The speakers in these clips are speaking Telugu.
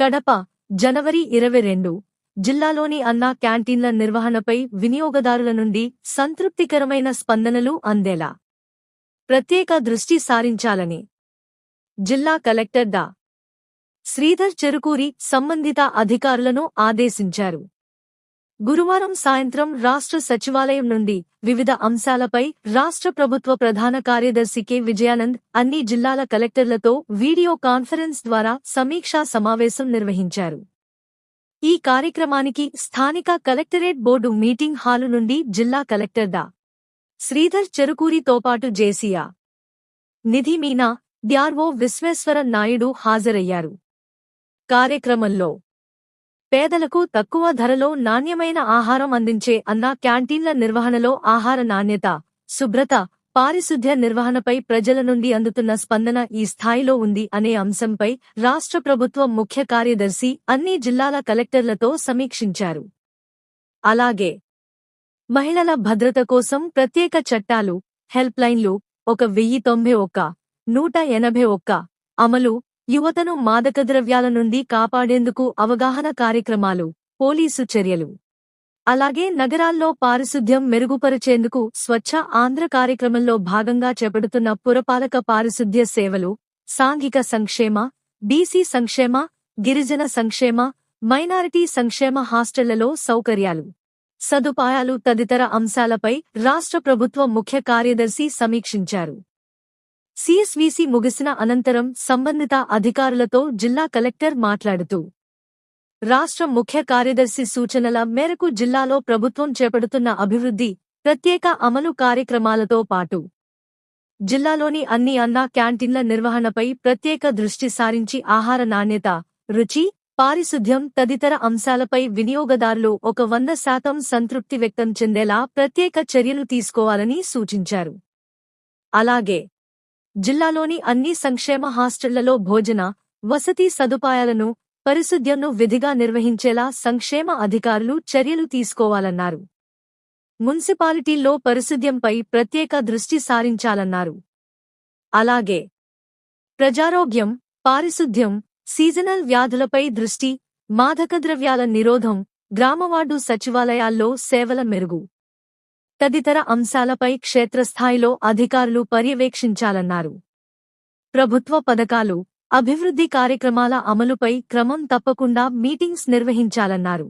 కడప జనవరి 22 జిల్లాలోని అన్నా క్యాంటీన్ల నిర్వహణపై వినియోగదారుల నుండి సంతృప్తికరమైన స్పందనలు అందేలా ప్రత్యేక దృష్టి సారించాలని జిల్లా కలెక్టర్ డా. శ్రీధర్ చెరుకూరి సంబంధిత అధికారులను ఆదేశించారు. గురువారం సాయంత్రం రాష్ట్ర సచివాలయం నుండి వివిధ అంశాలపై రాష్ట్ర ప్రభుత్వ ప్రధాన కార్యదర్శి కె. విజయానంద్ అన్ని జిల్లాల కలెక్టర్లతో వీడియో కాన్ఫరెన్స్ ద్వారా సమీక్షా సమావేశం నిర్వహించారు. ఈ కార్యక్రమానికి స్థానిక కలెక్టరేట్ బోర్డు మీటింగ్ హాలు నుండి జిల్లా కలెక్టర్ డా. శ్రీధర్ చెరుకూరితో పాటు జేసీఆ నిధి మీనా, డ్యార్వో విశ్వేశ్వర నాయుడు హాజరయ్యారు. కార్యక్రమంలో పేదలకు తక్కువ ధరలో నాణ్యమైన ఆహారం అందించే అన్నా క్యాంటీన్ల నిర్వహణలో ఆహార నాణ్యత, శుభ్రత, పారిశుద్ధ్య నిర్వహణపై ప్రజల నుండి అందుతున్న స్పందన ఈ స్థాయిలో ఉంది అనే అంశంపై రాష్ట్ర ప్రభుత్వ ముఖ్య కార్యదర్శి అన్ని జిల్లాల కలెక్టర్లతో సమీక్షించారు. అలాగే మహిళల భద్రత కోసం ప్రత్యేక చట్టాలు, హెల్ప్లైన్లు 1091, 181 అమలు, యువతను మాదకద్రవ్యాల నుండి కాపాడేందుకు అవగాహన కార్యక్రమాలు, పోలీసు చర్యలు, అలాగే నగరాల్లో పారిశుద్ధ్యం మెరుగుపరిచేందుకు స్వచ్ఛ ఆంధ్ర కార్యక్రమంలో భాగంగా చేపడుతున్న పురపాలక పారిశుద్ధ్య సేవలు, సాంఘిక సంక్షేమ, బీసీ సంక్షేమ, గిరిజన సంక్షేమ, మైనారిటీ సంక్షేమ హాస్టళ్లలో సౌకర్యాలు, సదుపాయాలు తదితర అంశాలపై రాష్ట్ర ప్రభుత్వ ముఖ్య కార్యదర్శి సమీక్షించారు. సిఎస్వీసీ ముగిసిన అనంతరం సంబంధిత అధికారులతో జిల్లా కలెక్టర్ మాట్లాడుతూ రాష్ట్ర ముఖ్య కార్యదర్శి సూచనల మేరకు జిల్లాలో ప్రభుత్వం చేపడుతున్న అభివృద్ధి, ప్రత్యేక అమలు కార్యక్రమాలతో పాటు జిల్లాలోని అన్ని అన్నా క్యాంటీన్ల నిర్వహణపై ప్రత్యేక దృష్టి సారించి ఆహార నాణ్యత, రుచి, పారిశుద్ధ్యం తదితర అంశాలపై వినియోగదారులు 100% సంతృప్తి వ్యక్తం చెందేలా ప్రత్యేక చర్యలు తీసుకోవాలని సూచించారు. అలాగే జిల్లాలోని అన్ని సంక్షేమ హాస్టళ్లలో భోజన, వసతి సదుపాయాలను, పరిశుద్ధ్యంను విధిగా నిర్వహించేలా సంక్షేమ అధికారులు చర్యలు తీసుకోవాలన్నారు. మున్సిపాలిటీల్లో పరిశుద్ధ్యంపై ప్రత్యేక దృష్టి సారించాలన్నారు. అలాగే ప్రజారోగ్యం, పారిశుద్ధ్యం, సీజనల్ వ్యాధులపై దృష్టి, మాదకద్రవ్యాల నిరోధం, గ్రామవార్డు సచివాలయాల్లో సేవల మెరుగు తదితర అంశాలపై క్షేత్రస్థాయిలో అధికారులు పర్యవేక్షించాలన్నారు. ప్రభుత్వ పథకాలు, అభివృద్ధి కార్యక్రమాల అమలుపై క్రమం తప్పకుండా మీటింగ్స్ నిర్వహించాలన్నారు.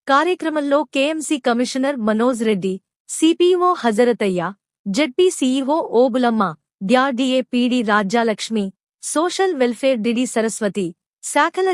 కార్యక్రమంలో KMC commissioner Manoj Reddy, CPO Hazarataiah, ZP CEO Obulamma, డ్యాడీఏ PD Rajyalakshmi, social welfare DD Saraswathi, శాఖల